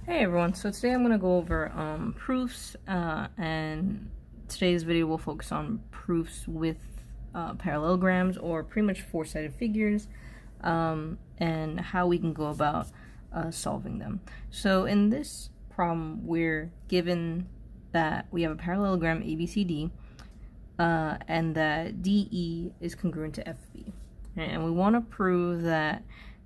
Hey everyone, so today I'm going to go over proofs, and today's video will focus on proofs with parallelograms, or pretty much four-sided figures, and how we can go about solving them. So in this problem, we're given that we have a parallelogram ABCD, and that DE is congruent to FB. And we want to prove that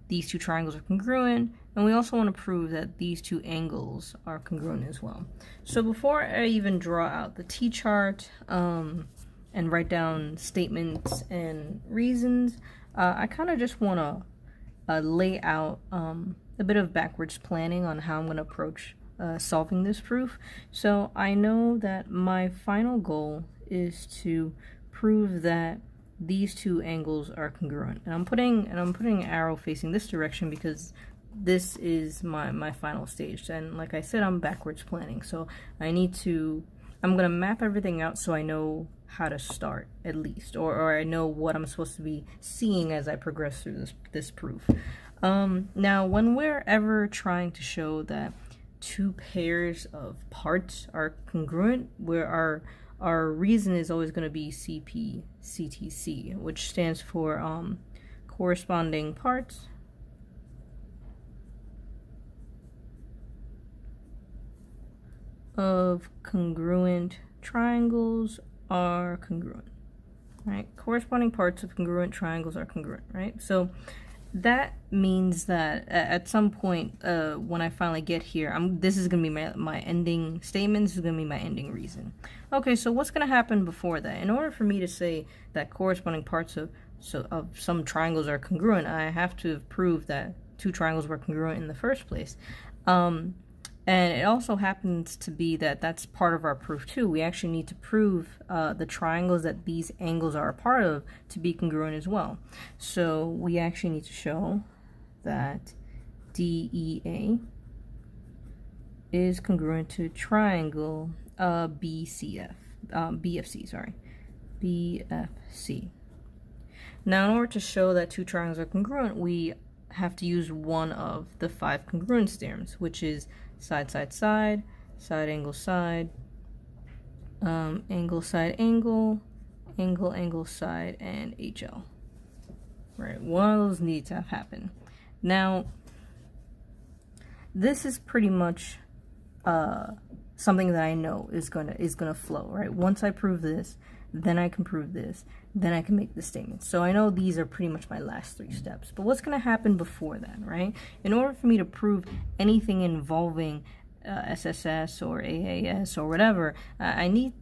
these two triangles are congruent, and we also want to prove that these two angles are congruent as well. So before I even draw out the t-chart and write down statements and reasons, I kind of just want to lay out a bit of backwards planning on how I'm going to approach solving this proof. So I know that my final goal is to prove that these two angles are congruent, and I'm putting an arrow facing this direction because this is my final stage. And like I said, I'm backwards planning, so I'm gonna map everything out so I know how to start, at least, or I know what I'm supposed to be seeing as I progress through this proof. Now when we're ever trying to show that two pairs of parts are congruent, where our reason is always going to be CP-CTC, which stands for corresponding parts of congruent triangles are congruent, right? Corresponding parts of congruent triangles are congruent, right? So that means that at some point, when I finally get here, this is going to be my ending statement. This is going to be my ending reason. Okay, so what's going to happen before that? In order for me to say that corresponding parts of some triangles are congruent, I have to have proved that two triangles were congruent in the first place. And it also happens to be that that's part of our proof too. We actually need to prove the triangles that these angles are a part of to be congruent as well. So we actually need to show that DEA is congruent to triangle BFC. Now, in order to show that two triangles are congruent, we have to use one of the 5 congruence theorems, which is side, side, side, side, angle, side, angle, side, angle, angle, angle, side, and HL. Right, one of those needs to have happened. Now, this is pretty much something that I know is gonna flow, right? Once I prove this, then I can prove this, then I can make the statement. So I know these are pretty much my last 3 steps. But what's going to happen before that, right? In order for me to prove anything involving SSS or AAS or whatever, I need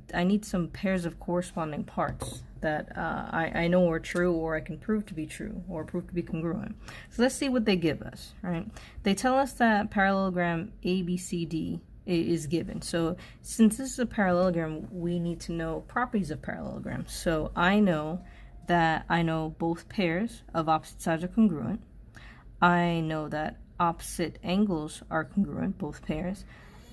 some pairs of corresponding parts that I know are true, or I can prove to be true, or prove to be congruent. So let's see what they give us, right? They tell us that parallelogram ABCD is given. So since this is a parallelogram, we need to know properties of parallelograms. So I know that both pairs of opposite sides are congruent. I know that opposite angles are congruent, both pairs.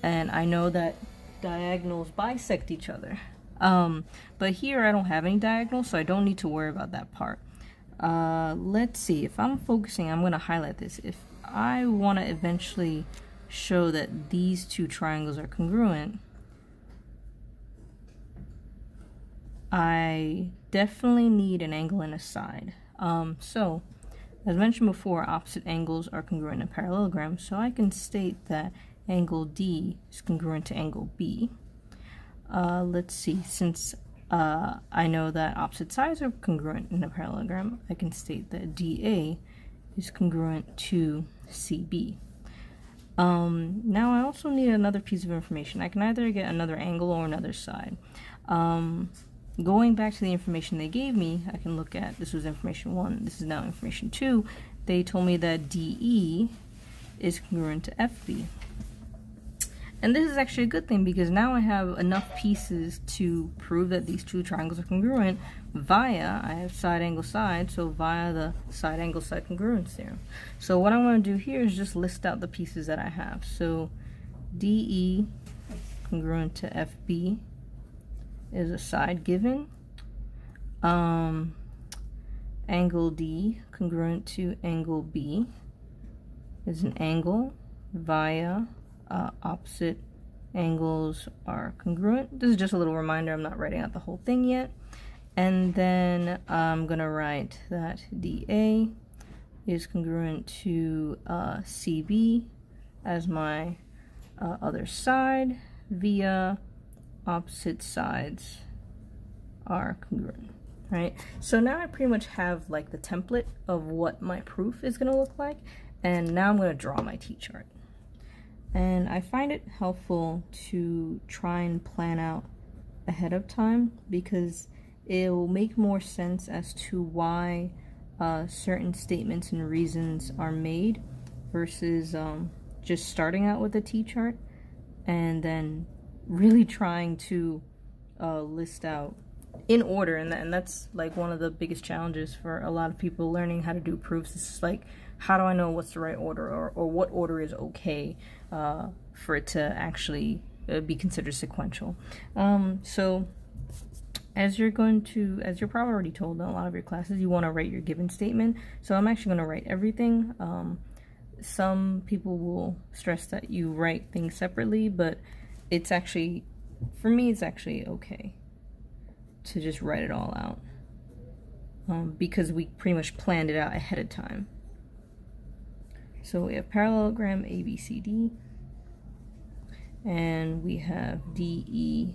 And I know that diagonals bisect each other. But here I don't have any diagonals, so I don't need to worry about that part. Let's see, if I'm focusing, I'm going to highlight this. If I want to eventually show that these two triangles are congruent, I definitely need an angle and a side. So, as mentioned before, opposite angles are congruent in a parallelogram, so I can state that angle D is congruent to angle B. Let's see, since I know that opposite sides are congruent in a parallelogram, I can state that DA is congruent to CB. Now I also need another piece of information. I can either get another angle or another side. Going back to the information they gave me, I can look at, this was information 1, this is now information 2. They told me that DE is congruent to FB. And this is actually a good thing, because now I have enough pieces to prove that these two triangles are congruent via, I have side angle side, so via the side angle side congruence theorem. So what I'm going to do here is just list out the pieces that I have. So DE congruent to FB is a side given. Angle D congruent to angle B is an angle via opposite angles are congruent. This is just a little reminder, I'm not writing out the whole thing yet. And then I'm gonna write that DA is congruent to CB as my other side via opposite sides are congruent, right? So now I pretty much have like the template of what my proof is gonna look like, and now I'm gonna draw my T-chart. And I find it helpful to try and plan out ahead of time because it will make more sense as to why certain statements and reasons are made versus just starting out with a T-chart and then really trying to list out in order. And that's like one of the biggest challenges for a lot of people learning how to do proofs. It's like, how do I know what's the right order, or what order is okay for it to actually be considered sequential. So as you're probably already told in a lot of your classes, you want to write your given statement. So I'm actually going to write everything. Some people will stress that you write things separately, but it's actually, for me, it's actually okay to just write it all out because we pretty much planned it out ahead of time. So we have parallelogram ABCD, and we have DE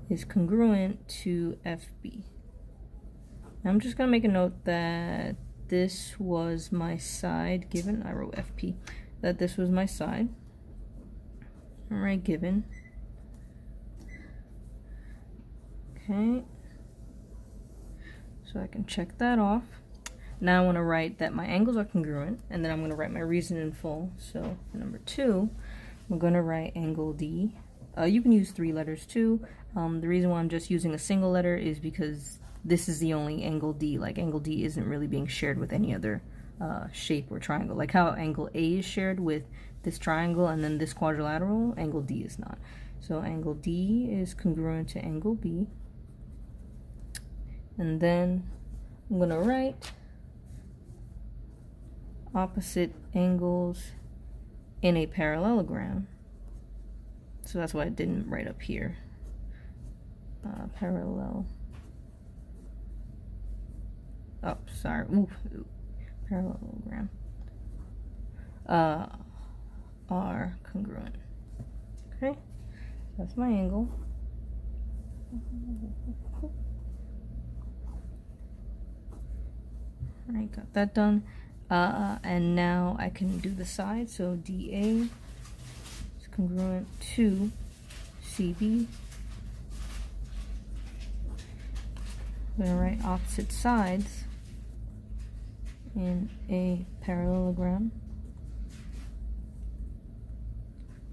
is congruent to FB. Now I'm just going to make a note that this was my side given. I wrote FP. That this was my side. Alright, given. Okay. So I can check that off. Now I want to write that my angles are congruent, and then I'm going to write my reason in full. So for number 2, I'm going to write angle D. You can use 3 letters too. The reason why I'm just using a single letter is because this is the only angle D. Like, angle D isn't really being shared with any other shape or triangle. Like how angle A is shared with this triangle and then this quadrilateral, angle D is not. So angle D is congruent to angle B. And then I'm going to write opposite angles in a parallelogram. So that's why I didn't write up here. Parallel. Oh, sorry. Parallelogram. Are congruent. Okay, that's my angle. Alright, got that done. And now I can do the side. So DA is congruent to CB. I'm going to write opposite sides in a parallelogram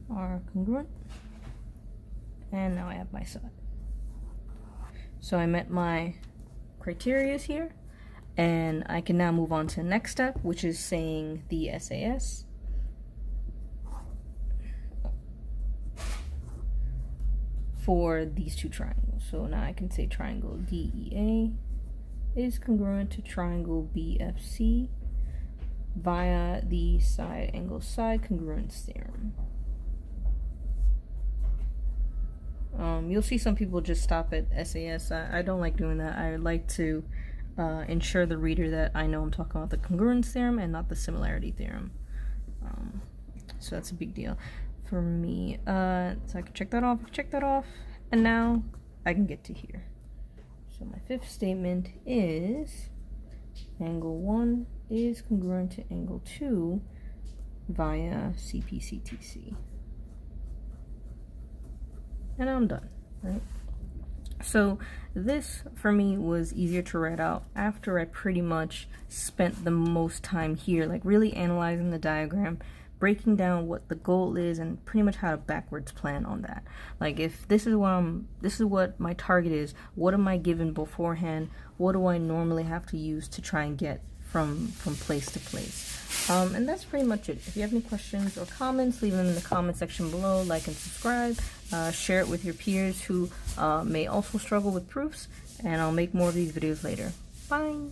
are congruent. And now I have my side. So I met my criteria here. And I can now move on to the next step, which is saying the SAS. For these 2 triangles. So now I can say triangle DEA is congruent to triangle BFC via the side angle side congruence theorem. You'll see some people just stop at SAS. I don't like doing that. I like to ensure the reader that I know I'm talking about the congruence theorem and not the similarity theorem. So that's a big deal for me. So I can check that off, and now I can get to here. So my 5th statement is angle 1 is congruent to angle 2 via CPCTC. And I'm done, right? So this, for me, was easier to write out after I pretty much spent the most time here, like really analyzing the diagram, breaking down what the goal is, and pretty much how to backwards plan on that. Like, if this is what my target is, what am I given beforehand? What do I normally have to use to try and get from place to place? And that's pretty much it. If you have any questions or comments, leave them in the comment section below. Like and subscribe. Share it with your peers who may also struggle with proofs, and I'll make more of these videos later. Bye!